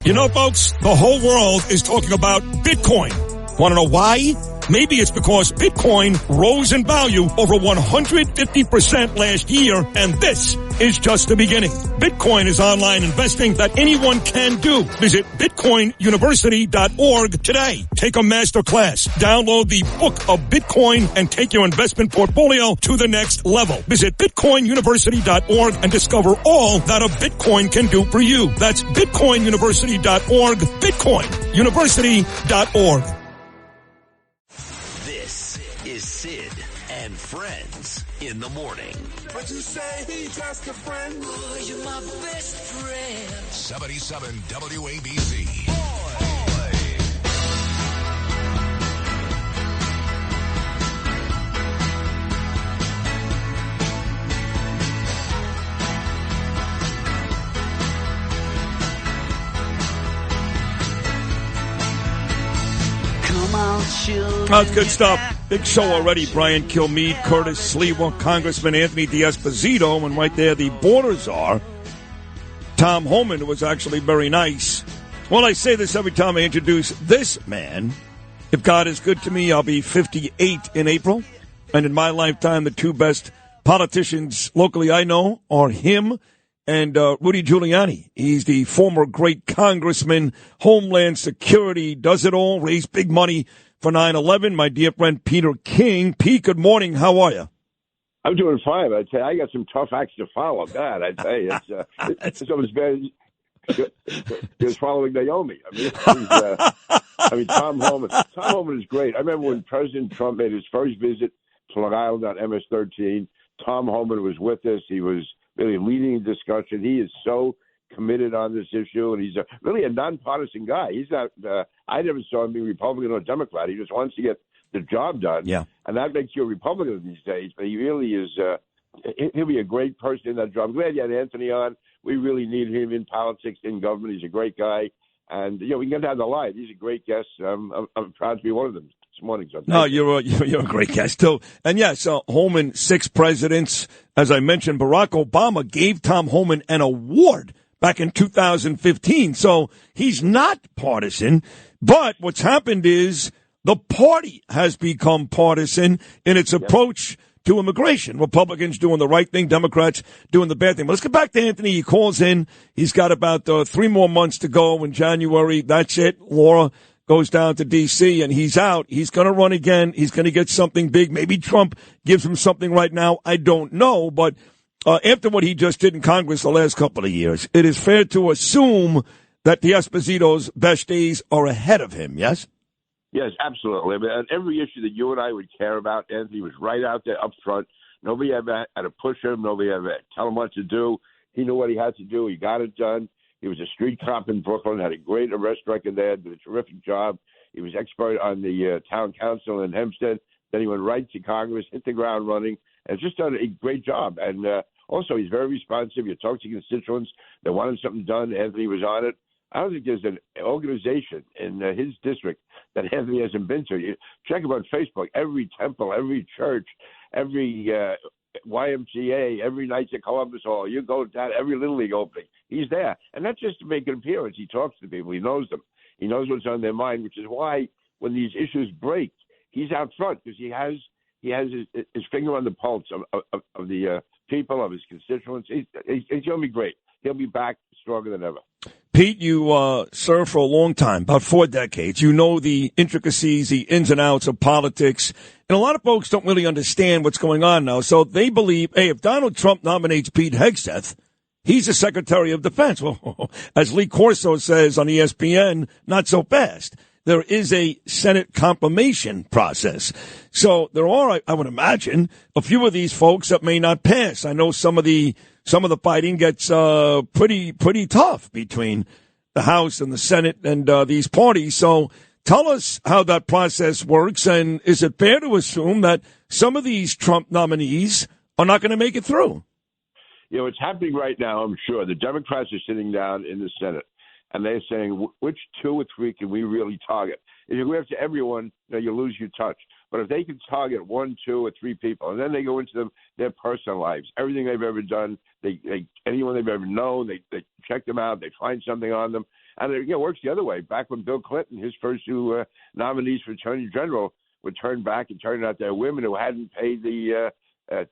You know, folks, the whole world is talking about Bitcoin. Want to know why? Maybe it's because Bitcoin rose in value over 150% last year, and this is just the beginning. Bitcoin is online investing that anyone can do. Visit bitcoinuniversity.org today. Take a master class. Download the Book of Bitcoin and take your investment portfolio to the next level. Visit bitcoinuniversity.org and discover all that a Bitcoin can do for you. That's bitcoinuniversity.org, bitcoinuniversity.org. Is Sid and Friends in the morning. But you say he's just a friend. Oh, you're my best friend. 77 WABC. That's good stuff. Big show already. Brian Kilmeade, Curtis Sliwa, Congressman Anthony D'Esposito, and right there the Border Czar, Tom Homan, who was actually very nice. Well, I say this every time I introduce this man. If God is good to me, I'll be 58 in April. And in my lifetime, the two best politicians locally I know are him and Rudy Giuliani. He's the former great congressman, Homeland Security, does it all, raised big money for 9/11. My dear friend Peter King. Pete, good morning. How are you? I'm doing fine. I'd say I got some tough acts to follow. God, I'd say it's almost bad as following Naomi. I mean, Tom Homan. Tom Homan is great. I remember when President Trump made his first visit to Long Island on MS-13. Tom Homan was with us. He was really leading the discussion. He is so committed on this issue, and he's really a nonpartisan guy. He's not. I never saw him being Republican or Democrat. He just wants to get the job done. Yeah, and that makes you a Republican these days. But he really is. He'll be a great person in that job. I'm glad you had Anthony on. We really need him in politics, in government. He's a great guy, and we can get down the line. He's a great guest. I'm proud to be one of them this morning. So no, you're a great guest too. And yes, Homan, 6 presidents. As I mentioned, Barack Obama gave Tom Homan an award back in 2015. So he's not partisan. But what's happened is the party has become partisan in its approach to immigration. Republicans doing the right thing, Democrats doing the bad thing. But let's get back to Anthony. He calls in. He's got about 3 more months to go in January. That's it. Laura goes down to D.C., and he's out. He's going to run again. He's going to get something big. Maybe Trump gives him something right now. I don't know. But after what he just did in Congress the last couple of years, it is fair to assume that D'Esposito's best days are ahead of him, yes? Yes, absolutely. I mean, on every issue that you and I would care about, Anthony was right out there up front. Nobody ever had to push him. Nobody ever had to tell him what to do. He knew what he had to do. He got it done. He was a street cop in Brooklyn, had a great arrest record there, did a terrific job. He was expert on the town council in Hempstead. Then he went right to Congress, hit the ground running, and just done a great job. And also, he's very responsive. You talk to constituents. They wanted something done. Anthony was on it. I don't think there's an organization in his district that Anthony hasn't been to. You check him on Facebook. Every temple, every church, every YMCA, every Knights of Columbus Hall. You go down every Little League opening. He's there. And not just to make an appearance. He talks to people. He knows them. He knows what's on their mind, which is why when these issues break, he's out front because he has his finger on the pulse of the people, of his constituents. He's going to be great. He'll be back stronger than ever. Pete, you served for a long time, about 4 decades. You know the intricacies, the ins and outs of politics. And a lot of folks don't really understand what's going on now. So they believe, hey, if Donald Trump nominates Pete Hegseth, he's the Secretary of Defense. Well, as Lee Corso says on ESPN, not so fast. There is a Senate confirmation process. So there are, I would imagine, a few of these folks that may not pass. I know some of the fighting gets pretty tough between the House and the Senate and these parties. So tell us how that process works, and is it fair to assume that some of these Trump nominees are not going to make it through? It's happening right now, I'm sure. The Democrats are sitting down in the Senate, and they're saying, which 2 or 3 can we really target? If you go after everyone, you lose your touch. But if they can target 1, 2, or 3 people, and then they go into their personal lives, everything they've ever done, anyone they've ever known, they check them out, they find something on them, And it works the other way. Back when Bill Clinton, his first two nominees for Attorney General were turned back and turned out they're women who hadn't paid the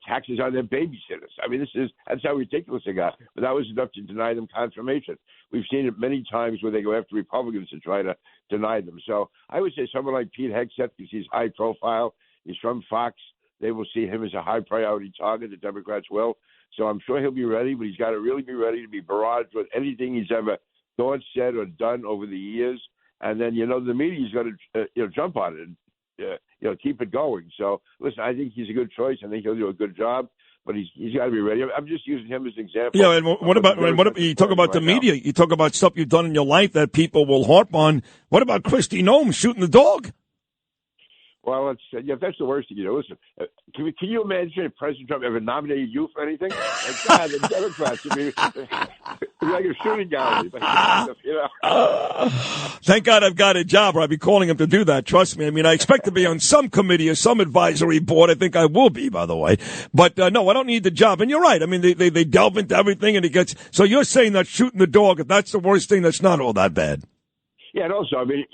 taxes on their babysitters. I mean, that's how ridiculous they got. But that was enough to deny them confirmation. We've seen it many times where they go after Republicans to try to deny them. So I would say someone like Pete Hegseth, because he's high profile, he's from Fox, they will see him as a high priority target. The Democrats will. So I'm sure he'll be ready, but he's got to really be ready to be barraged with anything he's ever thought, said, or done over the years. And then, the media's going to, jump on it and, keep it going. So, listen, I think he's a good choice. I think he'll do a good job, but he's got to be ready. I'm just using him as an example. Yeah, and what about you talk about the media? You talk about stuff you've done in your life that people will harp on. What about Kristi Noem shooting the dog? Well, if that's the worst thing you do, listen, can you imagine if President Trump ever nominated you for anything? Like, God, the Democrats would be like a shooting gallery. Thank God I've got a job, or I'd be calling him to do that. Trust me. I mean, I expect to be on some committee or some advisory board. I think I will be, by the way. But, no, I don't need the job. And you're right. I mean, they delve into everything, and it gets – so you're saying that shooting the dog, if that's the worst thing, that's not all that bad. Yeah, and also, I mean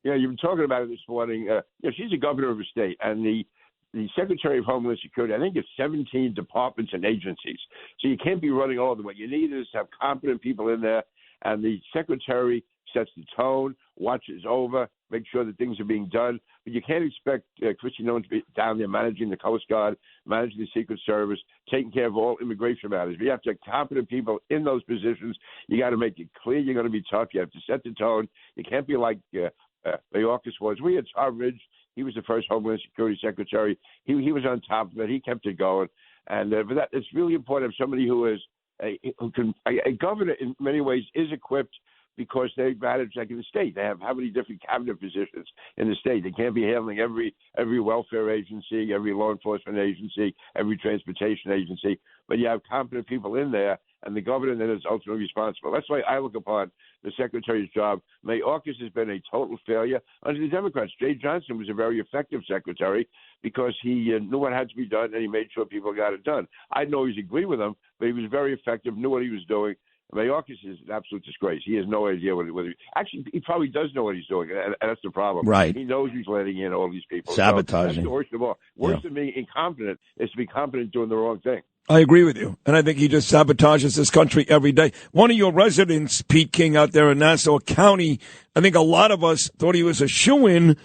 you've been talking about it this morning. She's a governor of a state, and the Secretary of Homeland Security, I think it's 17 departments and agencies. So you can't be running all of them. What you need is to have competent people in there, and the Secretary sets the tone, watches over, makes sure that things are being done. But you can't expect Kristi Noem to be down there managing the Coast Guard, managing the Secret Service, taking care of all immigration matters. But you have to have competent people in those positions. You got to make it clear you're going to be tough. You have to set the tone. You can't be like Mayorkas was. We had Tom Ridge. He was the first Homeland Security Secretary. He was on top of it. He kept it going. And but that it's really important to have somebody who is a governor in many ways is equipped because they manage like in the state. They have how many different cabinet positions in the state. They can't be handling every welfare agency, every law enforcement agency, every transportation agency. But you have competent people in there, and the governor then is ultimately responsible. That's why I look upon the secretary's job. Mayorkas has been a total failure under the Democrats. Jay Johnson was a very effective secretary because he knew what had to be done, and he made sure people got it done. I didn't always agree with him, but he was very effective, knew what he was doing. Mayorkas is an absolute disgrace. He has no idea whether actually, he probably does know what he's doing, and that's the problem. Right. He knows he's letting in all these people. Sabotaging. So that's the worst of all. Worse than being incompetent is to be competent doing the wrong thing. I agree with you. And I think he just sabotages this country every day. One of your residents, Pete King, out there in Nassau County, I think a lot of us thought he was a shoo-in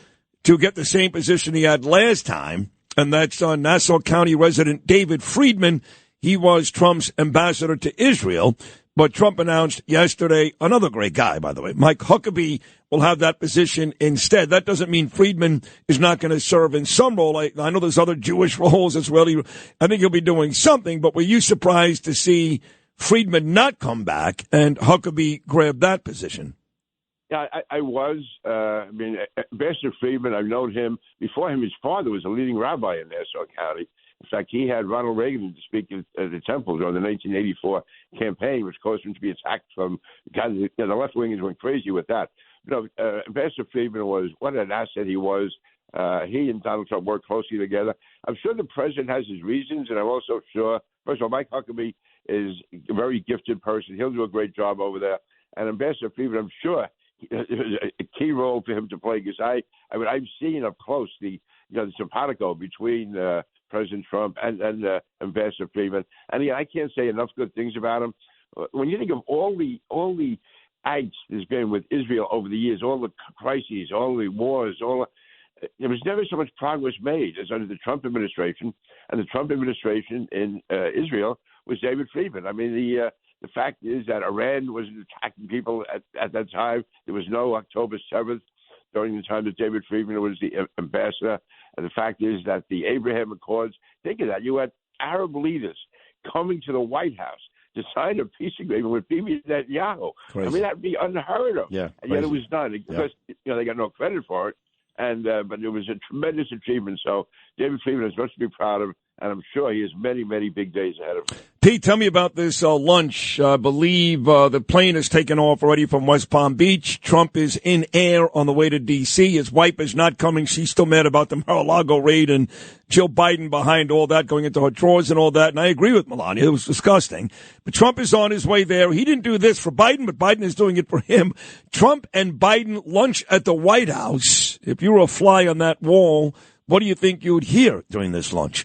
to get the same position he had last time, and that's Nassau County resident David Friedman. He was Trump's ambassador to Israel. But Trump announced yesterday, another great guy, by the way, Mike Huckabee will have that position instead. That doesn't mean Friedman is not going to serve in some role. I know there's other Jewish roles as well. I think he'll be doing something. But were you surprised to see Friedman not come back and Huckabee grab that position? Yeah, I was. Ambassador Friedman, I've known him. Before him, his father was a leading rabbi in Nassau County. In fact, he had Ronald Reagan to speak at the temple during the 1984 campaign, which caused him to be attacked from the left-wingers went crazy with that. Ambassador Friedman was what an asset he was. He and Donald Trump worked closely together. I'm sure the president has his reasons, and I'm also sure, first of all, Mike Huckabee is a very gifted person. He'll do a great job over there. And Ambassador Friedman, I'm sure, is a key role for him to play because I've seen up close the simpatico between President Trump and Ambassador Friedman. And I can't say enough good things about him. When you think of all the angst there's been with Israel over the years, all the crises, all the wars, there was never so much progress made as under the Trump administration. And the Trump administration in Israel was David Friedman. I mean, the fact is that Iran was attacking people at that time. There was no October 7th. During the time that David Friedman was the ambassador. And the fact is that the Abraham Accords, think of that. You had Arab leaders coming to the White House to sign a peace agreement with Bibi Netanyahu. Crazy. I mean, that would be unheard of. Yeah, and yet it was done because they got no credit for it. And but it was a tremendous achievement. So David Friedman has much to be proud of. and I'm sure he has many, many big days ahead of him. Pete, tell me about this lunch. I believe the plane has taken off already from West Palm Beach. Trump is in air on the way to D.C. His wife is not coming. She's still mad about the Mar-a-Lago raid and Jill Biden behind all that, going into her drawers and all that. And I agree with Melania. It was disgusting. But Trump is on his way there. He didn't do this for Biden, but Biden is doing it for him. Trump and Biden lunch at the White House. If you were a fly on that wall, what do you think you would hear during this lunch?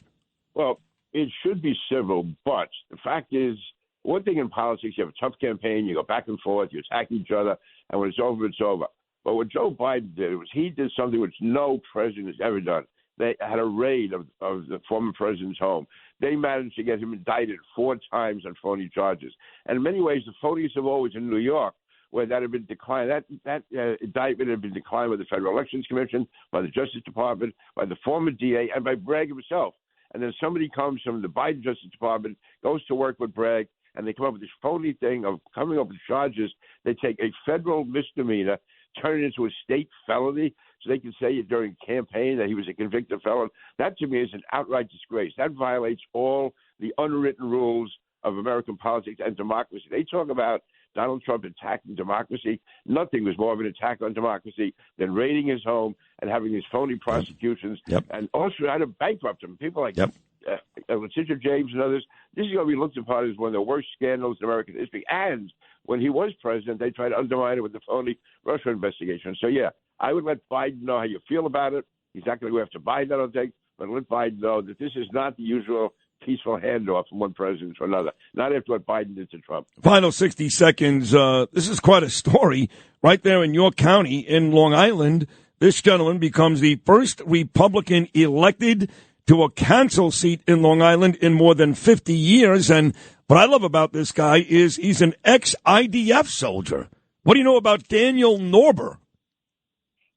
Well, it should be civil, but the fact is, one thing in politics, you have a tough campaign, you go back and forth, you attack each other, and when it's over, it's over. But what Joe Biden did was he did something which no president has ever done. They had a raid of the former president's home. They managed to get him indicted 4 times on phony charges. And in many ways, the phoniest of all was in New York, where that had been declined. That indictment had been declined by the Federal Elections Commission, by the Justice Department, by the former DA, and by Bragg himself. And then somebody comes from the Biden Justice Department, goes to work with Bragg, and they come up with this phony thing of coming up with charges. They take a federal misdemeanor, turn it into a state felony, so they can say during campaign that he was a convicted felon. That, to me, is an outright disgrace. That violates all the unwritten rules of American politics and democracy. They talk about Donald Trump attacking democracy. Nothing was more of an attack on democracy than raiding his home and having these phony prosecutions, and also trying to bankrupt him. People like Letitia James and others, this is going to be looked upon as one of the worst scandals in American history. And when he was president, they tried to undermine it with the phony Russia investigation. So, yeah, I would let Biden know how you feel about it. He's not going to go after Biden, I don't think, but let Biden know that this is not the usual peaceful handoff from one president to another, not after what Biden did to Trump. Final 60 seconds. This is quite a story. Right there in York County in Long Island, this gentleman becomes the first Republican elected to a council seat in Long Island in more than 50 years. And what I love about this guy is he's an ex-IDF soldier. What do you know about Daniel Norber?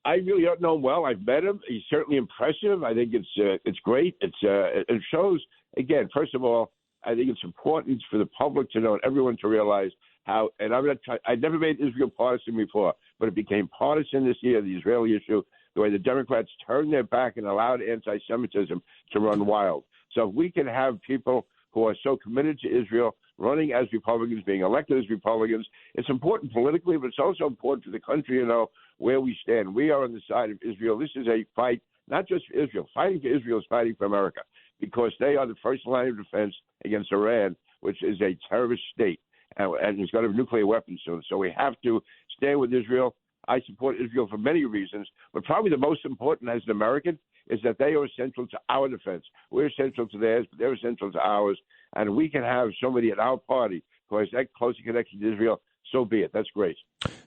I really don't know him well. I've met him. He's certainly impressive. I think it's great. It shows, again, first of all, I think it's important for the public to know and everyone to realize how, and I've never made Israel partisan before, but it became partisan this year, the Israeli issue, the way the Democrats turned their back and allowed anti-Semitism to run wild. So if we can have people who are so committed to Israel running as Republicans, being elected as Republicans, it's important politically, but it's also important for the country to know where we stand. We are on the side of Israel. This is a fight, not just for Israel. Fighting for Israel is fighting for America, because they are the first line of defense against Iran, which is a terrorist state, and it's going to have nuclear weapons soon. So we have to stand with Israel. I support Israel for many reasons, but probably the most important as an American is that they are essential to our defense. We're essential to theirs, but they're essential to ours. And we can have somebody at our party who has that close a connection to Israel, so be it. That's great.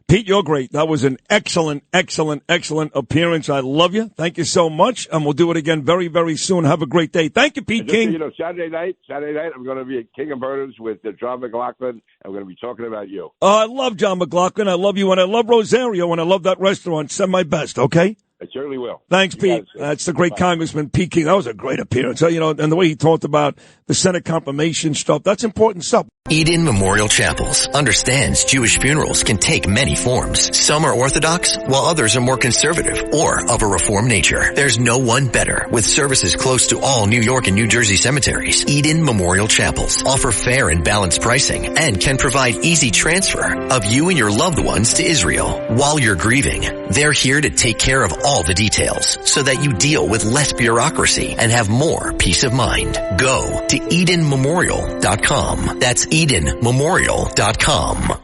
Pete, you're great. That was an excellent appearance. I love you. Thank you so much. And we'll do it again very, very soon. Have a great day. Thank you, Pete King. Saturday night, I'm going to be at King of Murders with John McLaughlin. I'm going to be talking about you. I love John McLaughlin. I love you. And I love Rosario. And I love that restaurant. Send my best, okay? I certainly will. Thanks, Pete. That's the great Congressman Peter King. That was a great appearance. And the way he talked about the Senate confirmation stuff, that's important stuff. Eden Memorial Chapels understands Jewish funerals can take many forms. Some are Orthodox, while others are more conservative or of a Reformed nature. There's no one better. With services close to all New York and New Jersey cemeteries, Eden Memorial Chapels offer fair and balanced pricing and can provide easy transfer of you and your loved ones to Israel. While you're grieving, they're here to take care of all the details so that you deal with less bureaucracy and have more peace of mind. Go to EdenMemorial.com. That's EdenMemorial.com.